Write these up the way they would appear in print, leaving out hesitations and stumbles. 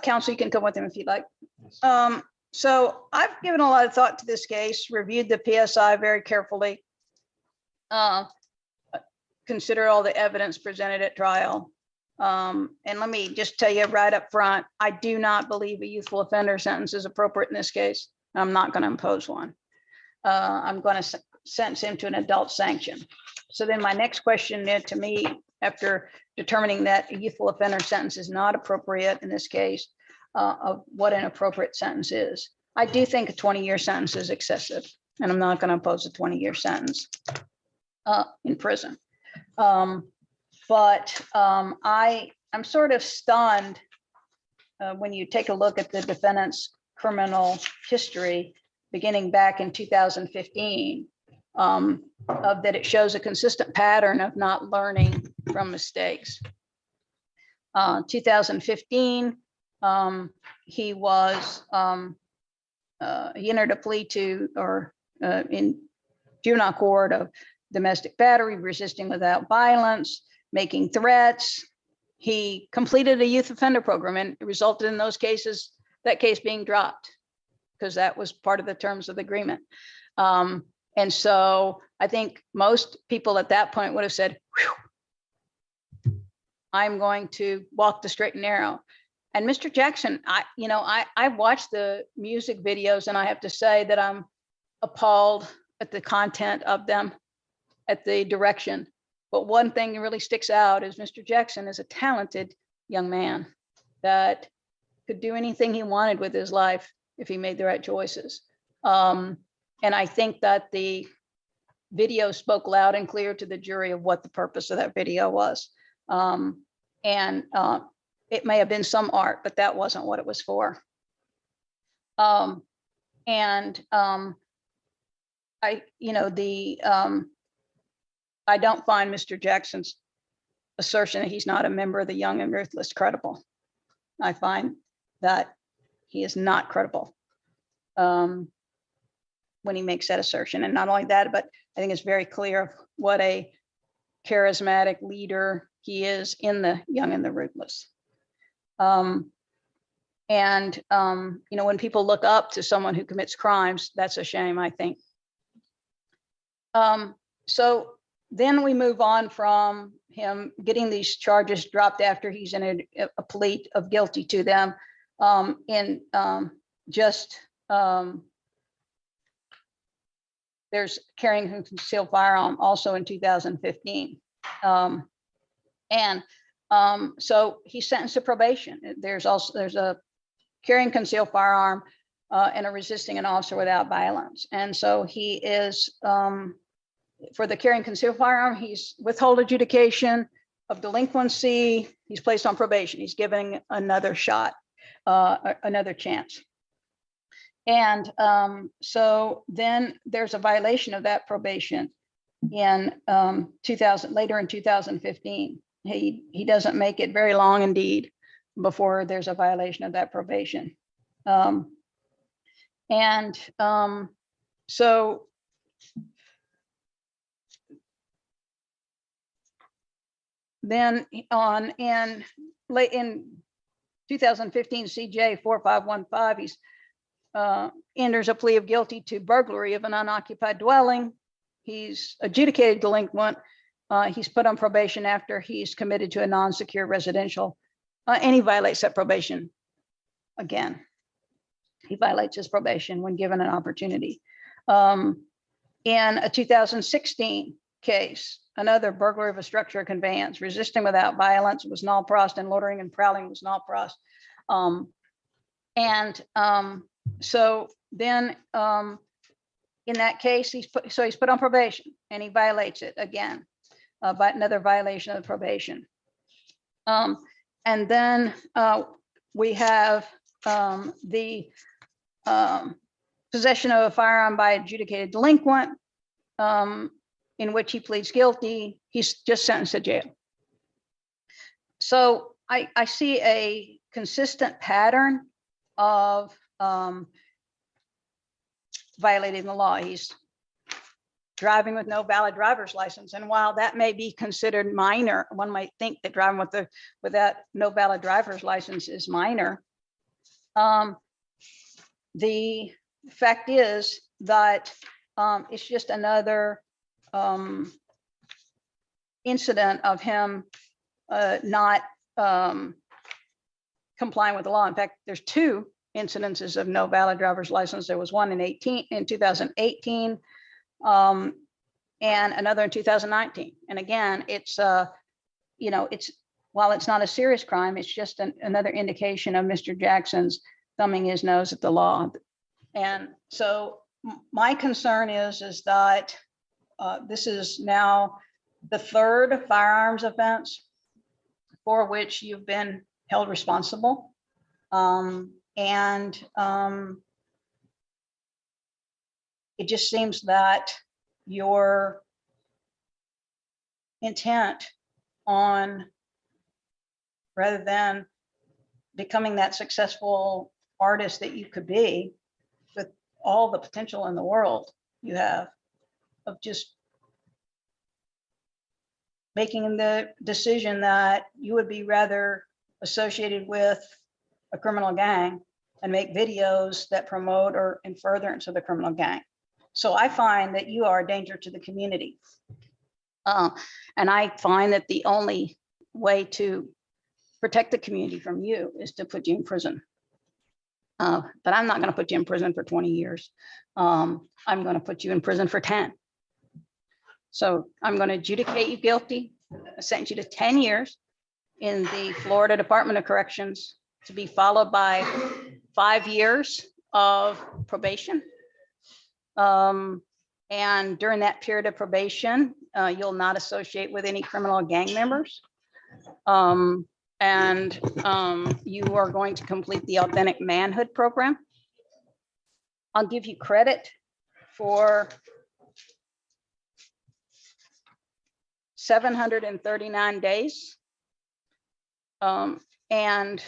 Counsel, you can come with him if you'd like. Yes. So I've given a lot of thought to this case, reviewed the PSI very carefully, consider all the evidence presented at trial. And let me just tell you right up front, I do not believe a youthful offender sentence is appropriate in this case. I'm not going to impose one. I'm going to sentence him to an adult sanction. So then my next question to me, after determining that a youthful offender sentence is not appropriate in this case, of what an appropriate sentence is. I do think a 20-year sentence is excessive, and I'm not going to impose a 20-year sentence in prison. I'm sort of stunned when you take a look at the defendant's criminal history beginning back in 2015, that it shows a consistent pattern of not learning from mistakes. 2015, he entered a plea to, or in juvenile court, of domestic battery, resisting without violence, making threats. He completed a youth offender program, and it resulted in those cases, that case being dropped, because that was part of the terms of the agreement. And so I think most people at that point would have said, whew, I'm going to walk the straight and narrow. And Mr. Jackson, I watched the music videos, and I have to say that I'm appalled at the content of them, at the direction. But one thing that really sticks out is Mr. Jackson is a talented young man that could do anything he wanted with his life if he made the right choices. And I think that the video spoke loud and clear to the jury of what the purpose of that video was. It may have been some art, but that wasn't what it was for. I don't find Mr. Jackson's assertion that he's not a member of the Young and Ruthless credible. I find that he is not credible when he makes that assertion. And not only that, but I think it's very clear what a charismatic leader he is in the Young and the Ruthless. When people look up to someone who commits crimes, that's a shame, I think. So then we move on from him getting these charges dropped after he's in a plea of guilty to them there's carrying a concealed firearm also in 2015. So he's sentenced to probation. There's a carrying concealed firearm and a resisting an officer without violence. And so he is, for the carrying concealed firearm, he's withhold adjudication of delinquency. He's placed on probation. He's given another shot, another chance. And so then there's a violation of that probation in later in 2015. He doesn't make it very long indeed before there's a violation of that probation. So then in 2015 CJ 4515, he's enters a plea of guilty to burglary of an unoccupied dwelling. He's adjudicated delinquent. He's put on probation after he's committed to a non-secure residential, and he violates that probation again. He violates his probation when given an opportunity. In a 2016 case, another burglary of a structure or conveyance, resisting without violence was null pros, and loitering and prowling was null pros. So then in that case, he's put on probation, and he violates it again, by another violation of the probation. And then we have the possession of a firearm by adjudicated delinquent, in which he pleads guilty. He's just sentenced to jail. So I see a consistent pattern of violating the law. He's driving with no valid driver's license. And while that may be considered minor, one might think that driving without no valid driver's license is minor. The fact is that it's just another incident of him not complying with the law. In fact, there's 2 incidences of no valid driver's license. There was one in 2018, and another in 2019. And again, it's you know, it's, while it's not a serious crime, it's just another indication of Mr. Jackson's thumbing his nose at the law. And so my concern is that this is now the 3rd firearms offense for which you've been held responsible. It just seems that your intent on, rather than becoming that successful artist that you could be, with all the potential in the world you have, of just making the decision that you would be rather associated with a criminal gang and make videos that promote or in furtherance of the criminal gang. So I find that you are a danger to the community. And I find that the only way to protect the community from you is to put you in prison. But I'm not going to put you in prison for 20 years. I'm going to put you in prison for 10. So I'm going to adjudicate you guilty, sentence you to 10 years in the Florida Department of Corrections, to be followed by 5 years of probation. And during that period of probation, you'll not associate with any criminal gang members. And you are going to complete the Authentic Manhood program. I'll give you credit for 739 days. And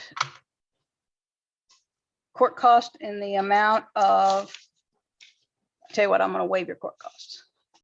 court cost in the amount of, tell you what, I'm going to waive your court costs.